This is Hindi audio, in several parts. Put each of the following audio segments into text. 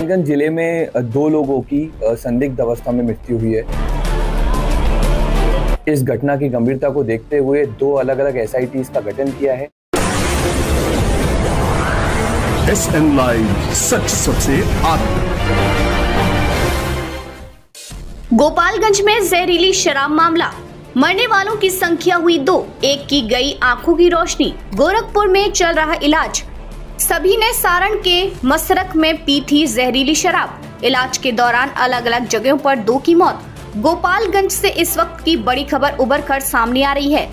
गोपालगंज जिले में दो लोगों की संदिग्ध अवस्था में मृत्यु हुई है। इस घटना की गंभीरता को देखते हुए दो अलग अलग एसआईटीज का गठन किया है। SN लाइव, सच सबसे आगे। गोपालगंज में जहरीली शराब मामला, मरने वालों की संख्या हुई 2, एक की गई आंखों की रोशनी। गोरखपुर में चल रहा इलाज, सभी ने सारण के मसरक में पी थी जहरीली शराब। इलाज के दौरान अलग अलग जगहों पर 2 की मौत। गोपालगंज से इस वक्त की बड़ी खबर उभर कर सामने आ रही है।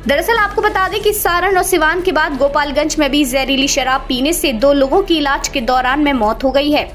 दरअसल आपको बता दें कि सारण और सिवान के बाद गोपालगंज में भी जहरीली शराब पीने से 2 लोगों की इलाज के दौरान में मौत हो गई है,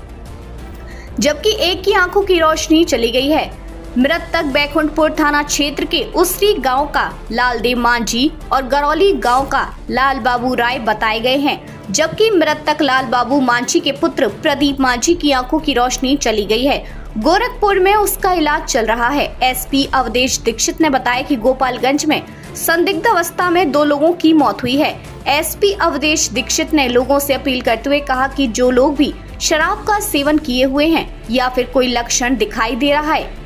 जबकि एक की आंखों की रोशनी चली गई है। मृतक बैकुंठपुर थाना क्षेत्र के उसरी गांव का लालदेव मांझी और गरौली गांव का लाल बाबू राय बताए गए हैं, जबकि मृतक लाल बाबू मांझी के पुत्र प्रदीप मांझी की आंखों की रोशनी चली गई है। गोरखपुर में उसका इलाज चल रहा है। एसपी अवधेश दीक्षित ने बताया कि गोपालगंज में संदिग्ध अवस्था में 2 लोगों की मौत हुई है। एसपी अवधेश दीक्षित ने लोगों से अपील करते हुए कहा कि जो लोग भी शराब का सेवन किए हुए हैं या फिर कोई लक्षण दिखाई दे रहा है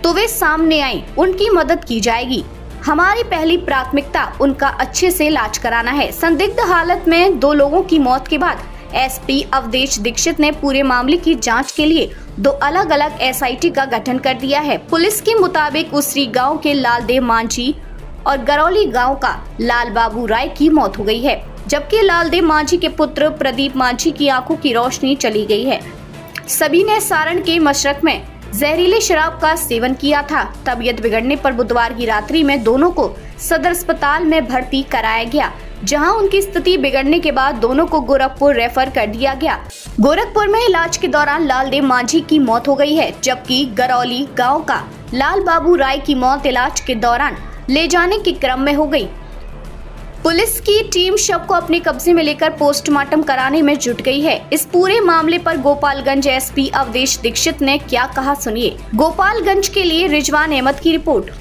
तो वे सामने आए, उनकी मदद की जाएगी। हमारी पहली प्राथमिकता उनका अच्छे से इलाज कराना है। संदिग्ध हालत में 2 लोगों की मौत के बाद एसपी अवधेश दीक्षित ने पूरे मामले की जांच के लिए 2 अलग अलग एसआईटी का गठन कर दिया है। पुलिस के मुताबिक उसरी गांव के लालदेव मांझी और गरौली गांव का लाल बाबू राय की मौत हो गई है, जबकि लालदेव मांझी के पुत्र प्रदीप मांझी की आंखों की रोशनी चली गई है। सभी ने सारण के मशरक में जहरीली शराब का सेवन किया था। तबीयत बिगड़ने पर बुधवार की रात्रि में दोनों को सदर अस्पताल में भर्ती कराया गया, जहां उनकी स्थिति बिगड़ने के बाद दोनों को गोरखपुर रेफर कर दिया गया। गोरखपुर में इलाज के दौरान लालदेव मांझी की मौत हो गई है, जबकि गरौली गांव का लाल बाबू राय की मौत इलाज के दौरान ले जाने के क्रम में हो गई। पुलिस की टीम शव को अपने कब्जे में लेकर पोस्टमार्टम कराने में जुट गई है। इस पूरे मामले पर गोपालगंज एसपी अवधेश दीक्षित ने क्या कहा, सुनिए। गोपालगंज के लिए रिजवान अहमद की रिपोर्ट।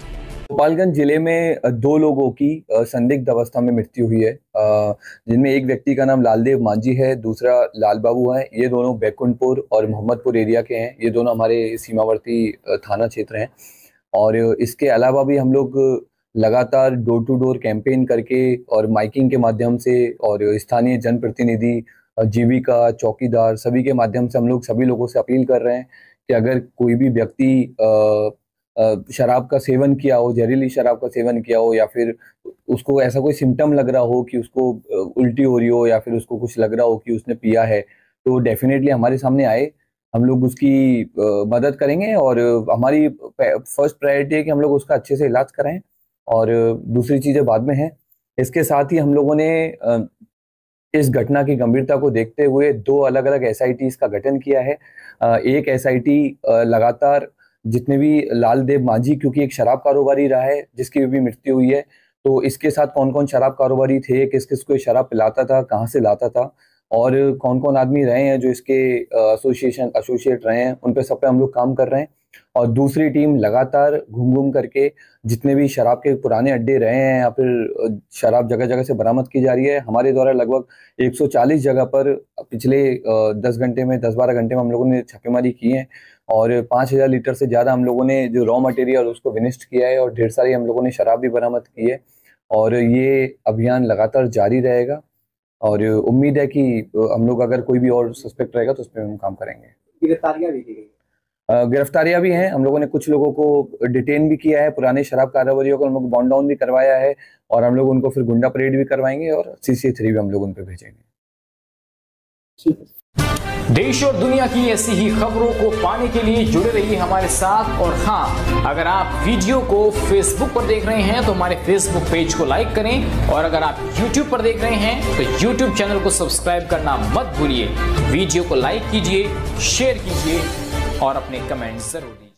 गोपालगंज जिले में 2 लोगों की संदिग्ध अवस्था में मृत्यु हुई है, जिनमें एक व्यक्ति का नाम लालदेव मांझी है, दूसरा लाल बाबू है। ये दोनों बैकुंठपुर और मोहम्मदपुर एरिया के हैं। ये दोनों हमारे सीमावर्ती थाना क्षेत्र हैं। और इसके अलावा भी हम लोग लगातार डोर टू डोर कैंपेन करके और माइकिंग के माध्यम से और स्थानीय जनप्रतिनिधि, जीविका, चौकीदार, सभी के माध्यम से हम लोग सभी लोगों से अपील कर रहे हैं कि अगर कोई भी व्यक्ति शराब का सेवन किया हो, जहरीली शराब का सेवन किया हो, या फिर उसको ऐसा कोई सिम्टम लग रहा हो कि उसको उल्टी हो रही हो या फिर उसको कुछ लग रहा हो कि उसने पिया है, तो डेफिनेटली हमारे सामने आए, हम लोग उसकी मदद करेंगे। और हमारी फर्स्ट प्रायोरिटी है कि हम लोग उसका अच्छे से इलाज कराएं और दूसरी चीज़ें बाद में हैं। इसके साथ ही हम लोगों ने इस घटना की गंभीरता को देखते हुए 2 अलग अलग एसआईटीज का गठन किया है। एक एसआईटी लगातार जितने भी लालदेव मांझी, क्योंकि एक शराब कारोबारी रहा है जिसकी भी मृत्यु हुई है, तो इसके साथ कौन कौन शराब कारोबारी थे, किस किस को शराब पिलाता था, कहाँ से लाता था और कौन कौन आदमी रहे हैं जो इसके एसोसिएट रहे हैं, उन पे सब पे हम लोग काम कर रहे हैं। और दूसरी टीम लगातार घूम करके जितने भी शराब के पुराने अड्डे रहे हैं या फिर शराब जगह जगह से बरामद की जा रही है। हमारे द्वारा लगभग 140 जगह पर पिछले 10-12 घंटे में हम लोगों ने छापेमारी की है और 5000 लीटर से ज़्यादा हम लोगों ने जो रॉ मटेरियल उसको विनिष्ट किया है और ढेर सारी हम लोगों ने शराब भी बरामद की है। और ये अभियान लगातार जारी रहेगा और उम्मीद है कि हम लोग अगर कोई भी और सस्पेक्ट रहेगा तो उस पर हम काम करेंगे। गिरफ्तारियां भी की गई? गिरफ्तारियां भी हैं। हम लोगों ने कुछ लोगों को डिटेन भी किया है, पुराने शराब कारोबारियों को हम लोग बॉन्ड डाउन भी करवाया है और हम लोग उनको फिर गुंडा परेड भी करवाएंगे और CC3 भी हम लोग उन पे भेजेंगे। देश और दुनिया की ऐसी ही खबरों को पाने के लिए जुड़े रहिए हमारे साथ। और हाँ, अगर आप वीडियो को फेसबुक पर देख रहे हैं तो हमारे फेसबुक पेज को लाइक करें और अगर आप यूट्यूब पर देख रहे हैं तो यूट्यूब चैनल को सब्सक्राइब करना मत भूलिए। वीडियो को लाइक कीजिए, शेयर कीजिए और अपने कमेंट जरूर दीजिए।